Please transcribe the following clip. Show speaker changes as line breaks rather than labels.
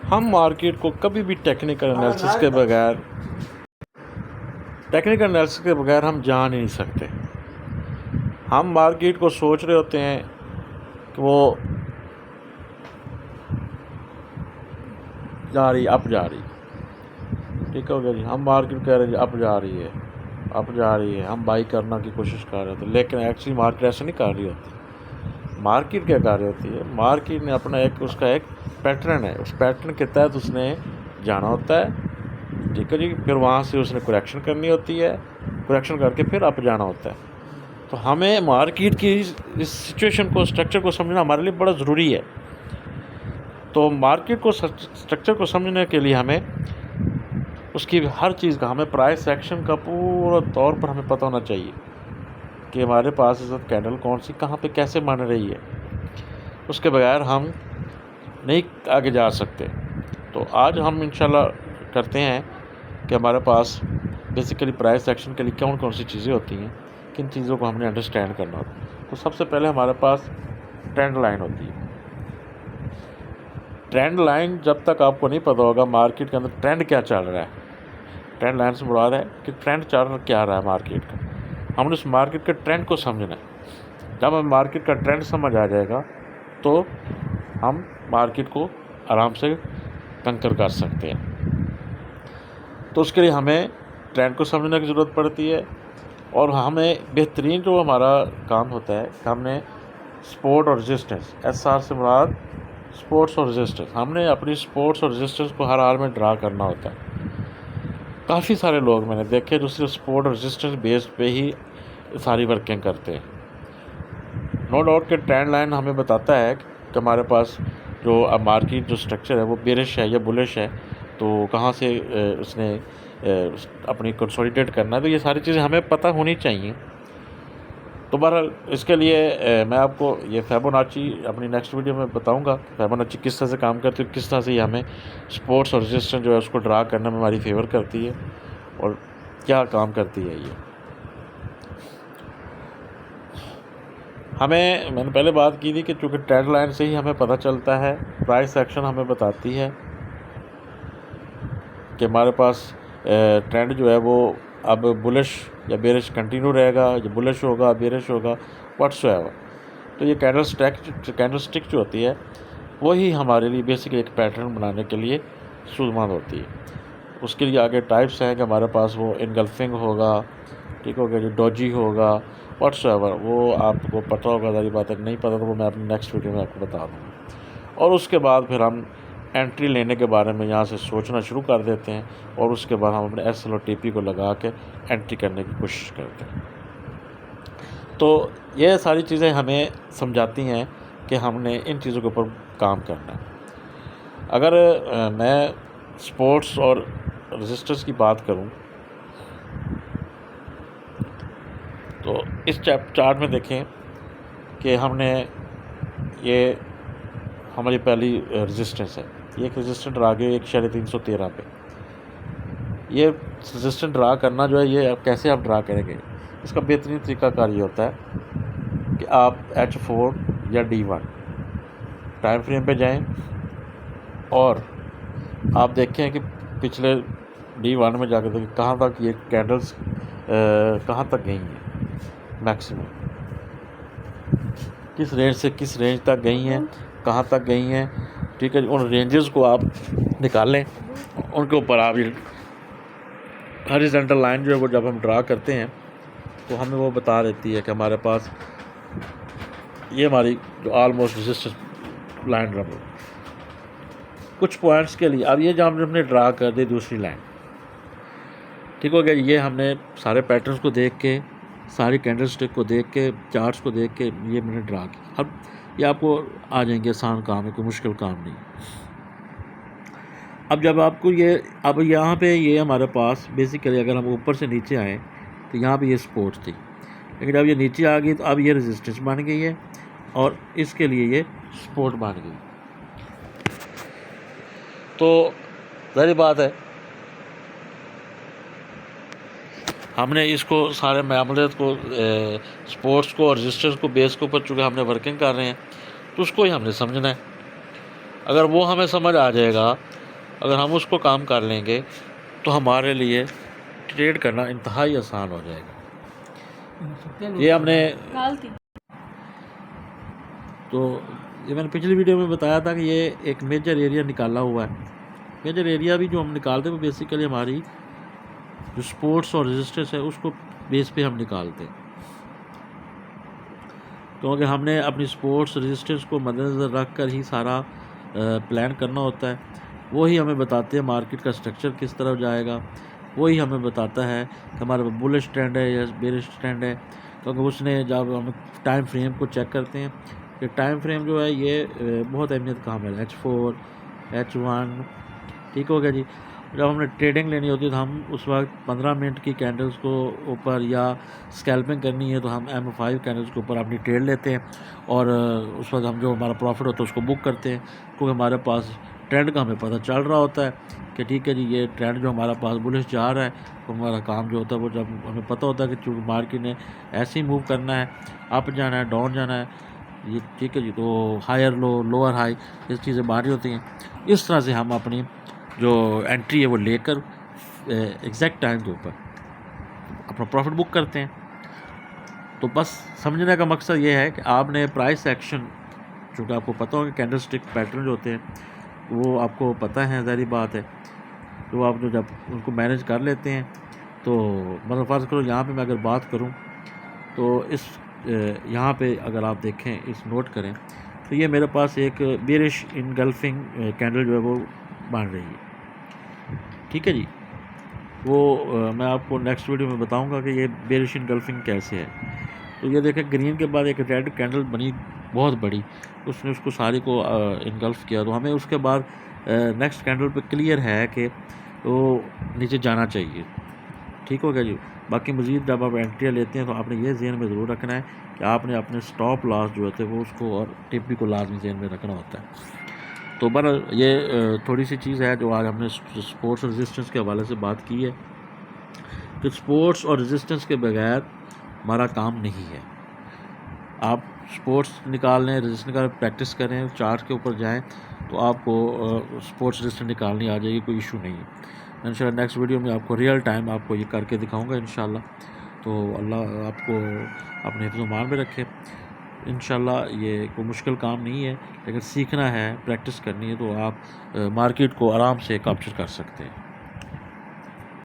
हम मार्केट को कभी भी टेक्निकल एनालिसिस के बगैर हम जान ही नहीं सकते। हम मार्केट को सोच रहे होते हैं कि वो जा रही, अप जा रही, ठीक हो गया जी। हम मार्केट कह रहे हैं अप जा रही है, अप जा रही है, हम बाई करना की कोशिश कर रहे होते, लेकिन एक्चुअली मार्केट ऐसा नहीं कर रही होती। मार्केट क्या कर रही होती है, मार्केट ने अपना उसका एक पैटर्न है, उस पैटर्न के तहत उसने जाना होता है, ठीक है जी। फिर वहाँ से उसने करेक्शन करनी होती है, करेक्शन करके फिर अप जाना होता है। तो हमें मार्केट की इस सिचुएशन को, स्ट्रक्चर को समझना हमारे लिए बड़ा ज़रूरी है। तो मार्केट को, स्ट्रक्चर को समझने के लिए हमें उसकी हर चीज़ का, हमें प्राइस एक्शन का पूरा तौर पर हमें पता होना चाहिए कि हमारे पास इस वक्त कैंडल कौन सी कहाँ पे कैसे बन रही है। उसके बगैर हम नहीं आगे जा सकते। तो आज हम इंशाल्लाह करते हैं कि हमारे पास बेसिकली प्राइस एक्शन के लिए कौन कौन सी चीज़ें होती हैं, किन चीज़ों को हमने अंडरस्टैंड करना होता है। तो सबसे पहले हमारे पास ट्रेंड लाइन होती है। ट्रेंड लाइन, जब तक आपको नहीं पता होगा मार्केट के अंदर ट्रेंड क्या चल रहा है, ट्रेंड लाइन से मुराद है कि ट्रेंड चल क्या रहा है मार्केट का, हमने उस मार्केट के ट्रेंड को समझना है। जब हमें मार्केट का ट्रेंड समझ आ जाएगा तो हम मार्केट को आराम से कंकर कर सकते हैं। तो उसके लिए हमें ट्रेंड को समझने की ज़रूरत पड़ती है। और हमें बेहतरीन जो हमारा काम होता है, हमने सपोर्ट और रेजिस्टेंस, SR से मुराद सपोर्ट्स और रेजिस्टेंस, हमने अपनी सपोर्ट्स और रेजिस्टेंस को हर हाल में ड्रा करना होता है। काफ़ी सारे लोग मैंने देखे जो सिर्फ सपोर्ट और रेजिस्टेंस बेस्ड पे ही सारी वर्किंग करते हैं। नो डाउट कि ट्रेंड लाइन हमें बताता है कि हमारे पास जो अब मार्केट जो स्ट्रक्चर है वो बेरिश है या बुलिश है, तो कहाँ से उसने अपनी कंसोलिडेट करना है। तो ये सारी चीज़ें हमें पता होनी चाहिए। तो बहरहाल इसके लिए मैं आपको ये फिबोनाची अपनी नेक्स्ट वीडियो में बताऊंगा, फिबोनाची किस तरह से काम करती है, किस तरह से ये हमें सपोर्ट्स और रेजिस्टेंस जो है उसको ड्रा करने में हमारी फेवर करती है और क्या काम करती है ये। मैंने पहले बात की थी कि चूँकि ट्रेंड लाइन से ही हमें पता चलता है, प्राइस एक्शन हमें बताती है कि हमारे पास ट्रेंड जो है वो अब बुलिश या बेरिश कंटिन्यू रहेगा, या बुलिश होगा, बेरिश होगा, व्हाट्सएवर। तो ये कैंडलस्टिक जो होती है वही हमारे लिए बेसिकली एक पैटर्न बनाने के लिए सूझबूझ होती है। उसके लिए आगे टाइप्स हैं कि हमारे पास वो इनगल्फिंग होगा, ठीक हो गया, जो डॉजी होगा, व्हाट्सएवर, वो आपको पता होगा, सारी बात है। नहीं पता तो वो मैं अपनी नेक्स्ट वीडियो में आपको बता दूँगा। और उसके बाद फिर हम एंट्री लेने के बारे में यहाँ से सोचना शुरू कर देते हैं, और उसके बाद हम अपने SL और TP को लगा के एंट्री करने की कोशिश करते हैं। तो ये सारी चीज़ें हमें समझाती हैं कि हमने इन चीज़ों के ऊपर काम करना है। अगर मैं सपोर्ट्स और रेजिस्टेंस की बात करूं तो इस चार्ट में देखें कि हमने ये हमारी पहली रेजिस्टेंस है, ये एक रेजिस्टेंस ड्रा गई 1.313 पे। ये रेजिस्टेंस ड्रा करना जो है ये कैसे आप ड्रा करेंगे, इसका बेहतरीन तरीकाकार ये होता है कि आप H4 या D1 टाइम फ्रेम पे जाएं और आप देखें कि पिछले D1 में जाकर देखें कहाँ तक ये कैंडल्स कहाँ तक गई हैं, मैक्सिमम किस रेंज से किस रेंज तक गई हैं, कहाँ तक गई हैं, ठीक है। उन रेंजेस को आप निकालें, उनके ऊपर आप ये हॉरिजॉन्टल लाइन जो है वो जब हम ड्रा करते हैं तो हमें वो बता देती है कि हमारे पास ये हमारी जो ऑलमोस्ट रेजिस्टेंस लाइन रहा कुछ पॉइंट्स के लिए। अब ये जो हमने ड्रा कर दी दूसरी लाइन, ठीक हो गया। ये हमने सारे पैटर्न्स को देख के, सारी कैंडलस्टिक को देख के, चार्ट्स को देख के ये मैंने ड्रा किया। अब ये आपको आ जाएंगे, आसान काम है, कोई मुश्किल काम नहीं। अब जब आपको ये, अब यहाँ पे ये हमारे पास बेसिकली अगर हम ऊपर से नीचे आए तो यहाँ पे ये सपोर्ट थी, लेकिन जब ये नीचे आ गई तो अब ये रेजिस्टेंस बन गई है और इसके लिए ये सपोर्ट बन गई। तो जाहिर बात है हमने इसको सारे मामले को, सपोर्ट्स को और रेजिस्टेंस को बेस के ऊपर चूँकि हमने वर्किंग कर रहे हैं तो उसको ही हमने समझना है। अगर वो हमें समझ आ जाएगा अगर हम उसको काम कर लेंगे तो हमारे लिए ट्रेड करना इंतहाई आसान हो जाएगा। ये हमने तो ये मैंने पिछली वीडियो में बताया था कि ये एक मेजर एरिया निकाला हुआ है। मेजर एरिया भी जो हम निकालते हैं वो बेसिकली हमारी जो स्पोर्ट्स और रेजिस्टेंस है उसको बेस पे हम निकालते हैं, क्योंकि हमने अपनी स्पोर्ट्स रेजिस्टेंस को मद्देनज़र रख कर ही सारा प्लान करना होता है। वही हमें बताते हैं मार्केट का स्ट्रक्चर किस तरफ जाएगा, वही हमें बताता है कि हमारा बुलिश ट्रेंड है या बेरिश ट्रेंड है। क्योंकि उसने जब हम टाइम फ्रेम को चेक करते हैं कि टाइम फ्रेम जो है ये बहुत अहमियत का हामिल है। H4 H1 ठीक हो गया जी। जब हमने ट्रेडिंग लेनी होती है तो हम उस वक्त 15 मिनट की कैंडल्स को ऊपर या स्कैल्पिंग करनी है तो हम M5 कैंडल्स के ऊपर अपनी ट्रेड लेते हैं और उस वक्त हम जो हमारा प्रॉफिट होता है उसको बुक करते हैं, क्योंकि हमारे पास ट्रेंड का हमें पता चल रहा होता है कि ठीक है जी ये ट्रेंड जो हमारा पास बुलिश जा रहा है। तो हमारा काम जो होता है वो जब हमें पता होता है कि चूँकि मार्केट ने ऐसे ही मूव करना है, अप जाना है, डाउन जाना है, ये ठीक है जी, तो हायर लो लोअर हाई ये चीज़ें बारी होती हैं। इस तरह से हम अपनी जो एंट्री है वो लेकर एग्जैक्ट टाइम के ऊपर अपना प्रॉफिट बुक करते हैं। तो बस समझने का मकसद ये है कि आपने प्राइस एक्शन, चूँकि आपको पता होगा कैंडल स्टिक पैटर्न जो होते हैं वो आपको पता है, ज़ाहिर बात है। तो आप जो जब उनको मैनेज कर लेते हैं तो मतलब फ़र्ज़ करो यहाँ पे मैं अगर बात करूँ तो इस यहाँ पे अगर आप देखें, इस नोट करें तो ये मेरे पास एक बेरिश इनगल्फिंग कैंडल जो है वो बन रही है, ठीक है जी। वो मैं आपको नेक्स्ट वीडियो में बताऊंगा कि ये बेरिश इनगल्फिंग कैसे है। तो ये देखें ग्रीन के बाद एक रेड कैंडल बनी बहुत बड़ी, उसने उसको सारी को इनगल्फ किया। तो हमें उसके बाद नेक्स्ट कैंडल पे क्लियर है कि वो नीचे जाना चाहिए, ठीक हो गया जी। बाकी मज़ीद जब आप एंट्रियाँ लेते हैं तो आपने ये ज़हन में ज़रूर रखना है कि आपने अपने स्टॉप लॉस जो होते हैं वो उसको और टिप को लाजमी ज़हन में रखना होता है। तो बहरहाल ये थोड़ी सी चीज़ है जो आज हमने स्पोर्ट्स और रेजिस्टेंस के हवाले से बात की है कि स्पोर्ट्स और रेजिस्टेंस के बगैर हमारा काम नहीं है। आप स्पोर्ट्स निकाल लें, रेजिस्टेंस निकाल प्रैक्टिस करें, चार्ट के ऊपर जाएं तो आपको स्पोर्ट्स रेजिस्टेंस निकालनी आ जाएगी, कोई इशू नहीं है। इंशाल्लाह नेक्स्ट वीडियो में आपको रियल टाइम आपको ये करके दिखाऊंगा इंशाल्लाह। तो अल्लाह आपको अपने हिफ्ज़-ओ-मान में रखे। इंशाल्लाह ये कोई मुश्किल काम नहीं है, लेकिन सीखना है, प्रैक्टिस करनी है तो आप मार्केट को आराम से कैप्चर कर सकते हैं।